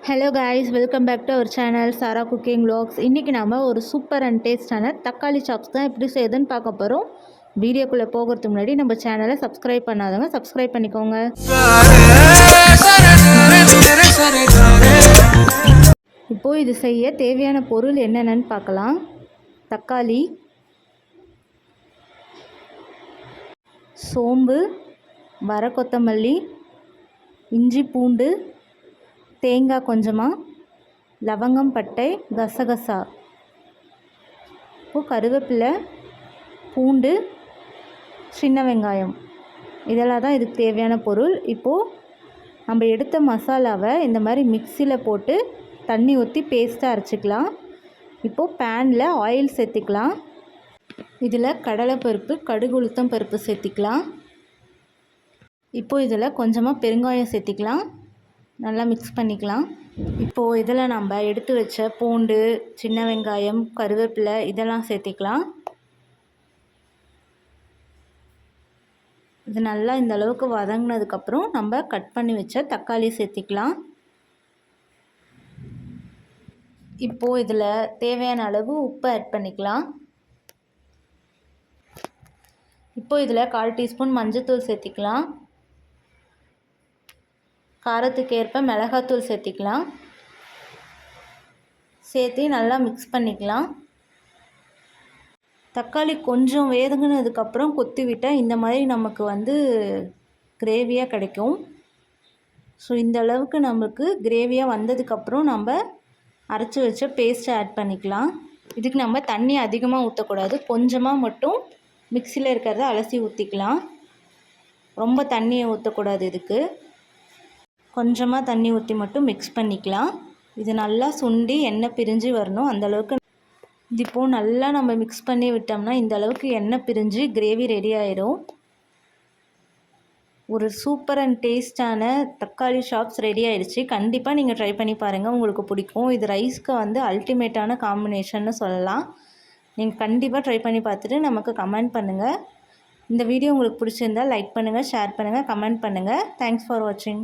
Hello guys, welcome back to our channel Sara cooking vlogs. இன்றைக்கி நாம் ஒரு சூப்பர் அண்ட் டேஸ்டான தக்காளி சாப்ஸ் தான் எப்படி செய்யுதுன்னு பார்க்க போகிறோம். வீடியோக்குள்ளே போகிறதுக்கு முன்னாடி நம்ம சேனலை சப்ஸ்கிரைப் பண்ணாதவங்க சப்ஸ்கிரைப் பண்ணிக்கோங்க. இப்போது இது செய்ய தேவையான பொருள் என்னென்னு பார்க்கலாம். தக்காளி, சோம்பு, வர கொத்தமல்லி, இஞ்சி பூண்டு, தேங்காய் கொஞ்சமாக, லவங்கம், பட்டை, கசகசா, இப்போது கருவேப்பிலை, பூண்டு, சின்ன வெங்காயம், இதெல்லாம் தான் இதுக்கு தேவையான பொருள். இப்போது நம்ம எடுத்த மசாலாவை இந்த மாதிரி மிக்சியில் போட்டு தண்ணி ஊற்றி பேஸ்ட்டாக அரைச்சிக்கலாம். இப்போது பேனில் ஆயில் சேர்த்திக்கலாம். இதில் கடலைப்பருப்பு, கடுகு, உளுத்தம் பருப்பு சேர்த்திக்கலாம். இப்போது இதில் கொஞ்சமாக பெருங்காயம் சேர்த்திக்கலாம். நல்லா மிக்ஸ் பண்ணிக்கலாம். இப்போது இதில் நம்ம எடுத்து வச்ச பூண்டு, சின்ன வெங்காயம், கருவேப்பிலை இதெல்லாம் சேர்த்திக்கலாம். இது நல்லா இந்த அளவுக்கு வதங்கினதுக்கப்புறம் நம்ம கட் பண்ணி வச்ச தக்காளி சேர்த்திக்கலாம். இப்போது இதில் தேவையான அளவு உப்பு ஆட் பண்ணிக்கலாம். இப்போது இதில் 1/4 டீஸ்பூன் மஞ்சள்தூள் சேர்த்திக்கலாம். காரத்துக்கு ஏற்ப மிளகாத்தூள் சேர்த்திக்கலாம். சேர்த்து நல்லா மிக்ஸ் பண்ணிக்கலாம். தக்காளி கொஞ்சம் வேதங்கினதுக்கப்புறம் கொத்தி விட்டால் இந்த மாதிரி நமக்கு கிரேவியாக கிடைக்கும். ஸோ இந்த அளவுக்கு நமக்கு கிரேவியாக வந்ததுக்கப்புறம் நம்ம அரைச்சி வச்ச பேஸ்ட்டை ஆட் பண்ணிக்கலாம். இதுக்கு நம்ம தண்ணி அதிகமாக ஊற்றக்கூடாது. கொஞ்சமாக மட்டும் மிக்சியில் இருக்கிறத அலசி ஊற்றிக்கலாம். ரொம்ப தண்ணியை ஊற்றக்கூடாது. இதுக்கு கொஞ்சமாக தண்ணி ஊற்றி மட்டும் மிக்ஸ் பண்ணிக்கலாம். இது நல்லா சுண்டி எண்ணெய் பிரிஞ்சு வரணும். அந்தளவுக்கு இது இப்போது நல்லா நம்ம மிக்ஸ் பண்ணி விட்டோம்னா இந்த அளவுக்கு எண்ணெய் பிரிஞ்சு கிரேவி ரெடி ஆகிடும். ஒரு சூப்பர் அண்ட் டேஸ்டான தக்காளி சாப்ஸ் ரெடி ஆகிடுச்சு. கண்டிப்பாக நீங்கள் ட்ரை பண்ணி பாருங்கள், உங்களுக்கு பிடிக்கும். இது ரைஸ்க்கு அல்டிமேட்டான காம்பினேஷன்னு சொல்லலாம். நீங்கள் கண்டிப்பாக ட்ரை பண்ணி பார்த்துட்டு நமக்கு கமெண்ட் பண்ணுங்கள். இந்த வீடியோ உங்களுக்கு பிடிச்சிருந்தால் லைக் பண்ணுங்கள், ஷேர் பண்ணுங்கள், கமெண்ட் பண்ணுங்கள். தேங்க்ஸ் ஃபார் வாட்சிங்.